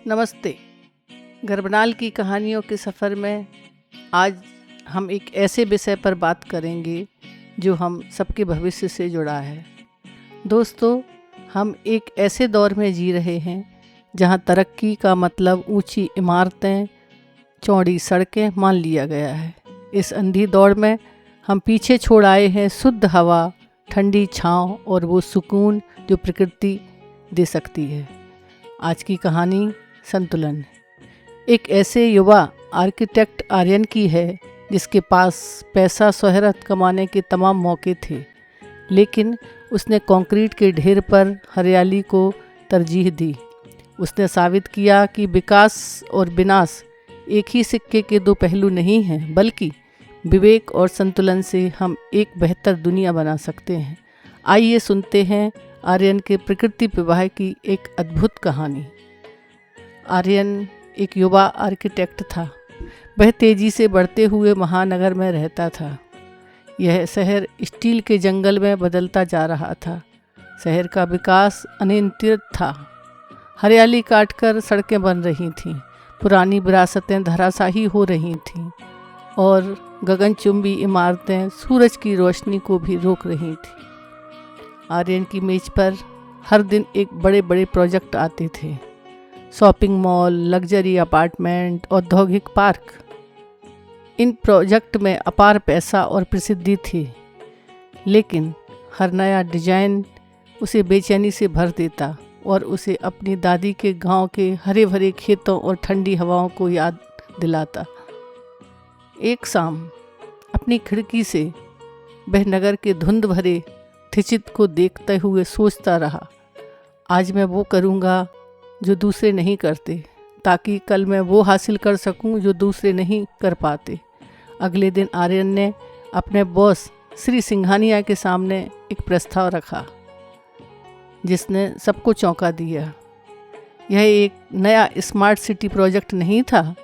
नमस्ते। गरबनाल की कहानियों के सफ़र में आज हम एक ऐसे विषय पर बात करेंगे जो हम सबके भविष्य से जुड़ा है। दोस्तों, हम एक ऐसे दौर में जी रहे हैं जहां तरक्की का मतलब ऊंची इमारतें, चौड़ी सड़कें मान लिया गया है। इस अंधी दौड़ में हम पीछे छोड़ आए हैं शुद्ध हवा, ठंडी छांव और वो सुकून जो प्रकृति दे सकती है। आज की कहानी संतुलन एक ऐसे युवा आर्किटेक्ट आर्यन की है जिसके पास पैसा शोहरत कमाने के तमाम मौके थे, लेकिन उसने कंक्रीट के ढेर पर हरियाली को तरजीह दी। उसने साबित किया कि विकास और विनाश एक ही सिक्के के दो पहलू नहीं हैं, बल्कि विवेक और संतुलन से हम एक बेहतर दुनिया बना सकते हैं। आइए सुनते हैं आर्यन के प्रकृति प्रवाह की एक अद्भुत कहानी। आर्यन एक युवा आर्किटेक्ट था। वह तेज़ी से बढ़ते हुए महानगर में रहता था। यह शहर स्टील के जंगल में बदलता जा रहा था। शहर का विकास अनियंत्रित था। हरियाली काटकर सड़कें बन रही थीं, पुरानी विरासतें धराशायी हो रही थीं और गगनचुंबी इमारतें सूरज की रोशनी को भी रोक रही थीं। आर्यन की मेज पर हर दिन एक बड़े बड़े प्रोजेक्ट आते थे। शॉपिंग मॉल, लग्जरी अपार्टमेंट, औद्योगिक पार्क। इन प्रोजेक्ट में अपार पैसा और प्रसिद्धि थी, लेकिन हर नया डिजाइन उसे बेचैनी से भर देता और उसे अपनी दादी के गांव के हरे भरे खेतों और ठंडी हवाओं को याद दिलाता। एक शाम अपनी खिड़की से वह नगर के धुंध भरे थिचित को देखते हुए सोचता रहा, आज मैं वो करूँगा जो दूसरे नहीं करते, ताकि कल मैं वो हासिल कर सकूं जो दूसरे नहीं कर पाते। अगले दिन आर्यन ने अपने बॉस श्री सिंघानिया के सामने एक प्रस्ताव रखा, जिसने सबको चौंका दिया। यह एक नया स्मार्ट सिटी प्रोजेक्ट नहीं था,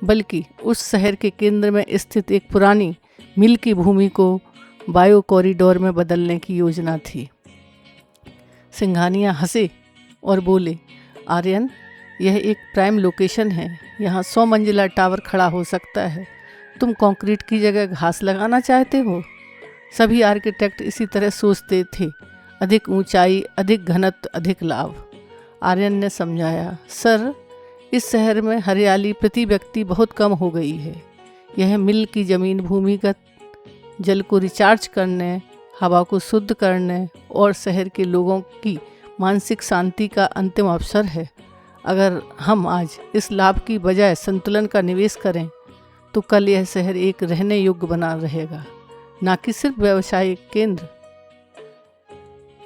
बल्कि उस शहर के केंद्र में स्थित एक पुरानी मिल की भूमि को बायो कॉरिडोर में बदलने की योजना थी। सिंघानिया हंसे और बोले, आर्यन, यह एक प्राइम लोकेशन है। यहाँ 100 मंजिला टावर खड़ा हो सकता है। तुम कंक्रीट की जगह घास लगाना चाहते हो। सभी आर्किटेक्ट इसी तरह सोचते थे, अधिक ऊंचाई, अधिक घनत्व, अधिक लाभ। आर्यन ने समझाया, सर, इस शहर में हरियाली प्रति व्यक्ति बहुत कम हो गई है। यह मिल की ज़मीन भूमिगत जल को रिचार्ज करने, हवा को शुद्ध करने और शहर के लोगों की मानसिक शांति का अंतिम अवसर है। अगर हम आज इस लाभ की बजाय संतुलन का निवेश करें, तो कल यह शहर एक रहने योग्य बना रहेगा, ना कि सिर्फ व्यावसायिक केंद्र।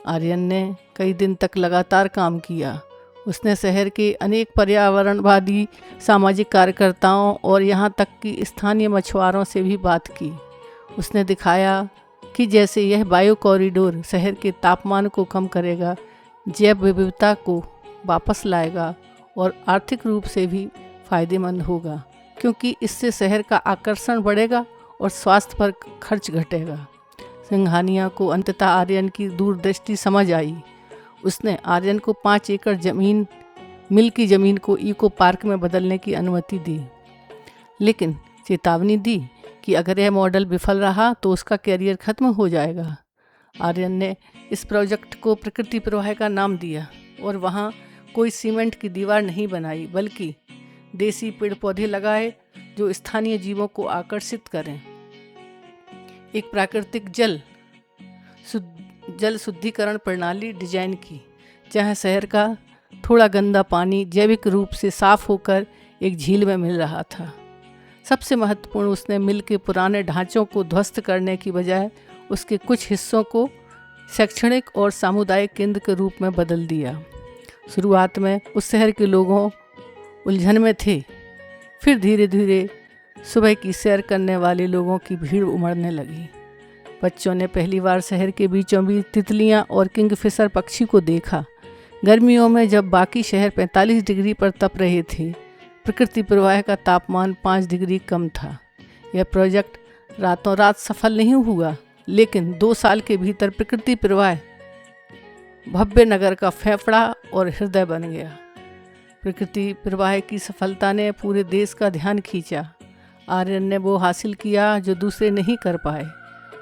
आर्यन ने कई दिन तक लगातार काम किया। उसने शहर के अनेक पर्यावरणवादी, सामाजिक कार्यकर्ताओं और यहाँ तक कि स्थानीय मछुआरों से भी बात की। उसने दिखाया कि जैसे यह बायो कॉरिडोर शहर के तापमान को कम करेगा, जैव विविधता को वापस लाएगा और आर्थिक रूप से भी फायदेमंद होगा, क्योंकि इससे शहर का आकर्षण बढ़ेगा और स्वास्थ्य पर खर्च घटेगा। सिंघानिया को अंततः आर्यन की दूरदृष्टि समझ आई। उसने आर्यन को 5 एकड़ जमीन, मिल की ज़मीन को इको पार्क में बदलने की अनुमति दी, लेकिन चेतावनी दी कि अगर यह मॉडल विफल रहा तो उसका करियर खत्म हो जाएगा। आर्यन ने इस प्रोजेक्ट को प्रकृति प्रवाह का नाम दिया और वहाँ कोई सीमेंट की दीवार नहीं बनाई, बल्कि देसी पेड़ पौधे लगाए जो स्थानीय जीवों को आकर्षित करें। एक प्राकृतिक जल शुद्धिकरण प्रणाली डिजाइन की, जहाँ शहर का थोड़ा गंदा पानी जैविक रूप से साफ होकर एक झील में मिल रहा था। सबसे महत्वपूर्ण, उसने मिल के पुराने ढांचों को ध्वस्त करने की बजाय उसके कुछ हिस्सों को शैक्षणिक और सामुदायिक केंद्र के रूप में बदल दिया। शुरुआत में उस शहर के लोगों उलझन में थे, फिर धीरे धीरे सुबह की सैर करने वाले लोगों की भीड़ उमड़ने लगी। बच्चों ने पहली बार शहर के बीचों बीच तितलियां और किंगफिशर पक्षी को देखा। गर्मियों में जब बाकी शहर 45 डिग्री पर तप रहे थे, प्रकृति प्रवाह का तापमान 5 डिग्री कम था। यह प्रोजेक्ट रातों रात सफल नहीं हुआ, लेकिन 2 साल के भीतर प्रकृति प्रवाह भव्य नगर का फेफड़ा और हृदय बन गया। प्रकृति प्रवाह की सफलता ने पूरे देश का ध्यान खींचा। आर्यन ने वो हासिल किया जो दूसरे नहीं कर पाए।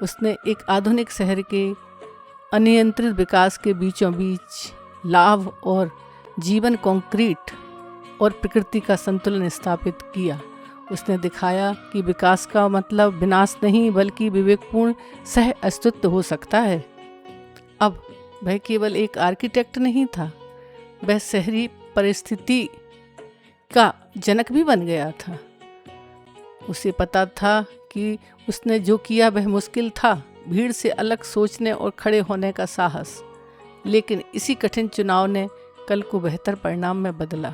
उसने एक आधुनिक शहर के अनियंत्रित विकास के बीचों बीच लाभ और जीवन कंक्रीट और प्रकृति का संतुलन स्थापित किया। उसने दिखाया कि विकास का मतलब विनाश नहीं बल्कि विवेकपूर्ण सह अस्तित्व हो सकता है। अब वह केवल एक आर्किटेक्ट नहीं था, वह शहरी परिस्थिति का जनक भी बन गया था। उसे पता था कि उसने जो किया वह मुश्किल था, भीड़ से अलग सोचने और खड़े होने का साहस, लेकिन इसी कठिन चुनाव ने कल को बेहतर परिणाम में बदला।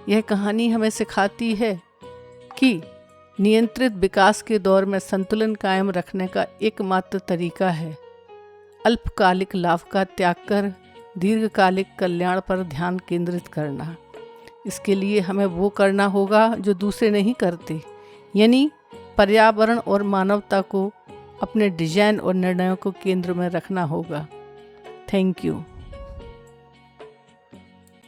यह कहानी हमें सिखाती है कि नियंत्रित विकास के दौर में संतुलन कायम रखने का एकमात्र तरीका है अल्पकालिक लाभ का त्याग कर दीर्घकालिक कल्याण पर ध्यान केंद्रित करना। इसके लिए हमें वो करना होगा जो दूसरे नहीं करते, यानी पर्यावरण और मानवता को अपने डिजाइन और निर्णयों को केंद्र में रखना होगा। Thank you.